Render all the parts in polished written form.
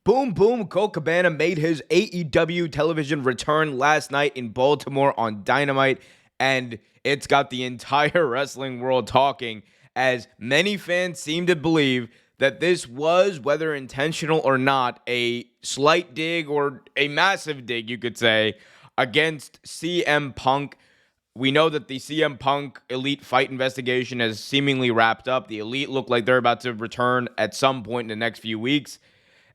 Boom, boom. Colt Cabana made his AEW television return last night in Baltimore on Dynamite, and it's got the entire wrestling world talking, as many fans seem to believe that this was, whether intentional or not, a slight dig or a massive dig, you could say, against CM Punk. We know that the CM Punk Elite Fight investigation has seemingly wrapped up. The Elite look like they're about to return at some point in the next few weeks.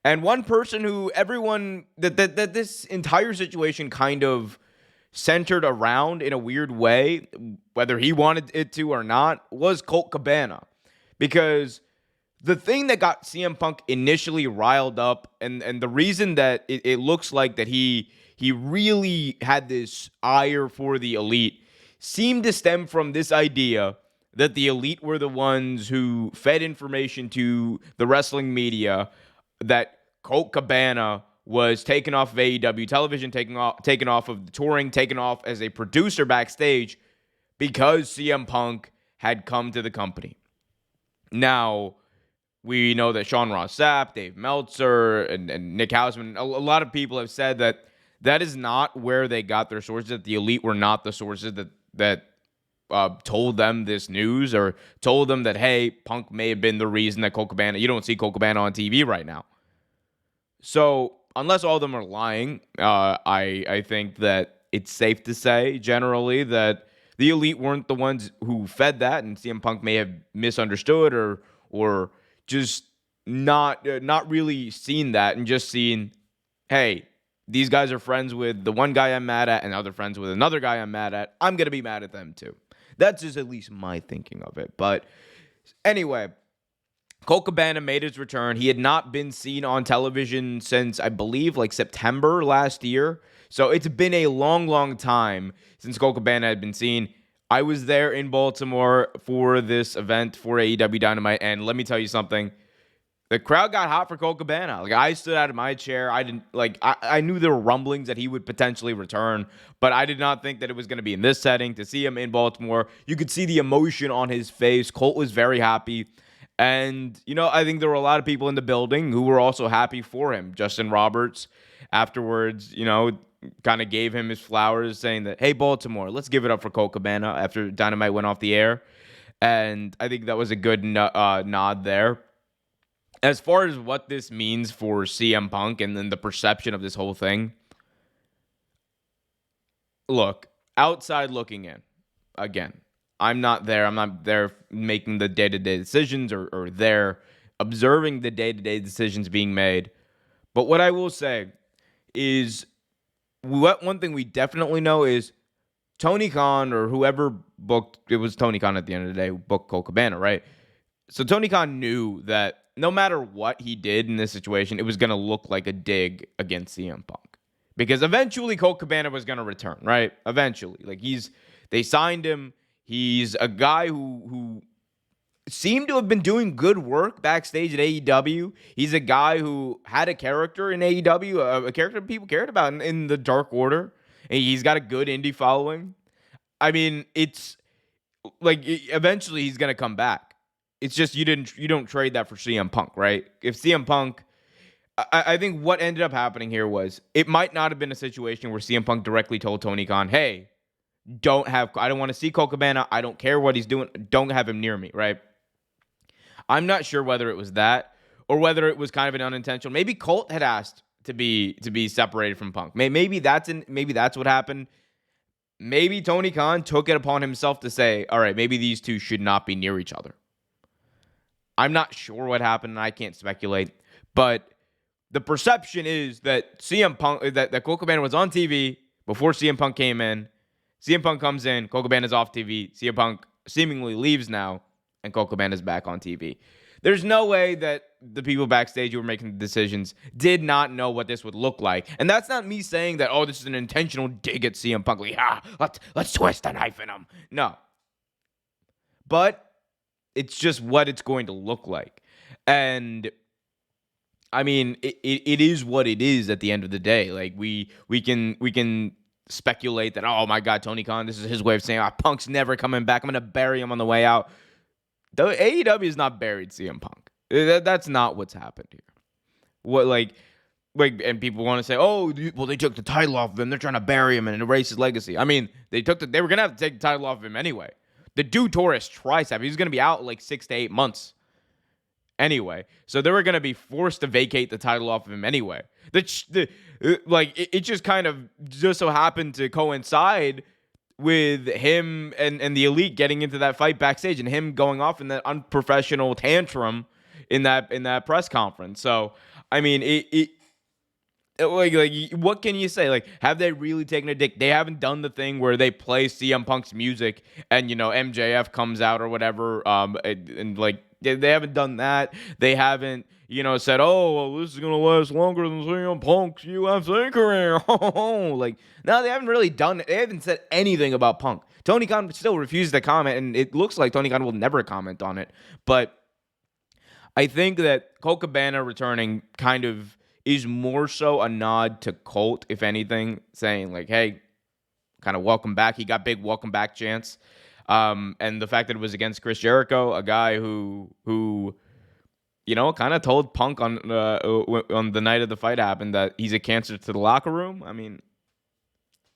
And one person who everyone that this entire situation kind of centered around in a weird way, whether he wanted it to or not, was Colt Cabana. Because the thing that got CM Punk initially riled up, and the reason that it looks like that he really had this ire for the Elite, seemed to stem from this idea that the Elite were the ones who fed information to the wrestling media that Colt Cabana was taken off of AEW television, taken off of the touring, taken off as a producer backstage because CM Punk had come to the company. Now, we know that Sean Ross Sapp, Dave Meltzer, and Nick Hausman, a lot of people have said that that is not where they got their sources, that the Elite were not the sources that told them this news or told them that, hey, Punk may have been the reason that Colt Cabana, you don't see Colt Cabana on TV right now. So, unless all of them are lying, I think that it's safe to say, generally, that the Elite weren't the ones who fed that, and CM Punk may have misunderstood or just not really seen that and just seen, hey, these guys are friends with the one guy I'm mad at and other friends with another guy I'm mad at. I'm going to be mad at them too. That's just at least my thinking of it. But anyway, Colt Cabana made his return. He had not been seen on television since, I believe, like September last year. So it's been a long, long time since Colt Cabana had been seen. I was there in Baltimore for this event for AEW Dynamite, and let me tell you something. The crowd got hot for Colt Cabana. Like, I stood out of my chair. I knew there were rumblings that he would potentially return, but I did not think that it was going to be in this setting. To see him in Baltimore, you could see the emotion on his face. Colt was very happy. And, I think there were a lot of people in the building who were also happy for him. Justin Roberts afterwards, kind of gave him his flowers, saying that, hey, Baltimore, let's give it up for Colt Cabana after Dynamite went off the air. And I think that was a good nod there. As far as what this means for CM Punk and then the perception of this whole thing, look, outside looking in, again, I'm not there. I'm not there making the day-to-day decisions or there observing the day-to-day decisions being made. But what I will say is, one thing we definitely know is Tony Khan, or whoever booked, it was Tony Khan at the end of the day who booked Colt Cabana, right? So Tony Khan knew that no matter what he did in this situation, it was going to look like a dig against CM Punk. Because eventually Colt Cabana was going to return, right? Eventually. They signed him. He's a guy who seemed to have been doing good work backstage at AEW. He's a guy who had a character in AEW, a character people cared about in the Dark Order. And he's got a good indie following. I mean, it's like eventually he's going to come back. It's just you don't trade that for CM Punk, right? If CM Punk, I think what ended up happening here was it might not have been a situation where CM Punk directly told Tony Khan, hey, I don't want to see Colt Cabana. I don't care what he's doing. Don't have him near me, right? I'm not sure whether it was that or whether it was kind of an unintentional. Maybe Colt had asked to be separated from Punk. Maybe that's what happened. Maybe Tony Khan took it upon himself to say, all right, maybe these two should not be near each other. I'm not sure what happened, and I can't speculate. But the perception is that CM Punk, that Colt Cabana was on TV before CM Punk came in. CM Punk comes in, Colt Cabana's off TV. CM Punk seemingly leaves now, and Colt Cabana's back on TV. There's no way that the people backstage who were making the decisions did not know what this would look like. And that's not me saying that, this is an intentional dig at CM Punk. Let's twist the knife in him. No. But it's just what it's going to look like. And I mean, it is what it is at the end of the day. Like we can speculate that, oh my God, Tony Khan, this is his way of saying, Punk's never coming back. I'm going to bury him on the way out. The AEW has not buried CM Punk. That's not what's happened here. Like, and people want to say, "Oh, well, they took the title off of him. They're trying to bury him and erase his legacy." I mean, they were gonna have to take the title off of him anyway. The dude tore his tricep. He's gonna be out like 6 to 8 months anyway. So they were gonna be forced to vacate the title off of him anyway. It just kind of just so happened to coincide with him and the Elite getting into that fight backstage and him going off in that unprofessional tantrum in that press conference. So I mean, like what can you say? Like, have they really taken a dick? They haven't done the thing where they play CM Punk's music and MJF comes out or whatever. And like they haven't done that. They haven't said, "Oh, well, this is gonna last longer than CM Punk's UFC career." Like, no, they haven't really done it. They haven't said anything about Punk. Tony Khan still refuses to comment, and it looks like Tony Khan will never comment on it. But I think that Colt Cabana returning kind of is more so a nod to Colt, if anything, saying like, "Hey, kind of welcome back." He got big welcome back chance, and the fact that it was against Chris Jericho, a guy who kind of told Punk on the night of the fight happened that he's a cancer to the locker room. I mean,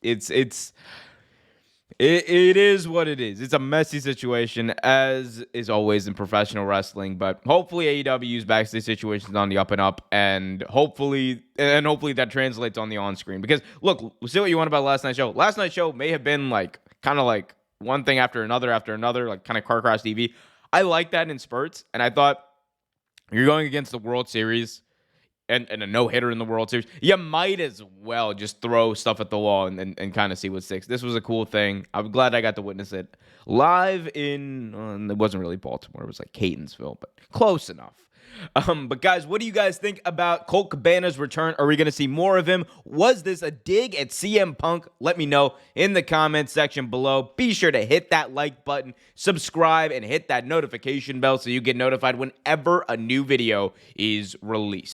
it is what it is. It's a messy situation, as is always in professional wrestling. But hopefully AEW's backstage situation is on the up and up, and hopefully that translates on the on-screen. Because look, say what you want about last night's show. Last night's show may have been like kind of like one thing after another, like kind of car crash TV. I like that in spurts, and I thought you're going against the World Series and a no-hitter in the World Series, you might as well just throw stuff at the wall and kind of see what sticks. This was a cool thing. I'm glad I got to witness it live in, it wasn't really Baltimore. It was like Catonsville, but close enough. But guys, what do you guys think about Colt Cabana's return? Are we going to see more of him? Was this a dig at CM Punk? Let me know in the comments section below. Be sure to hit that like button, subscribe, and hit that notification bell so you get notified whenever a new video is released.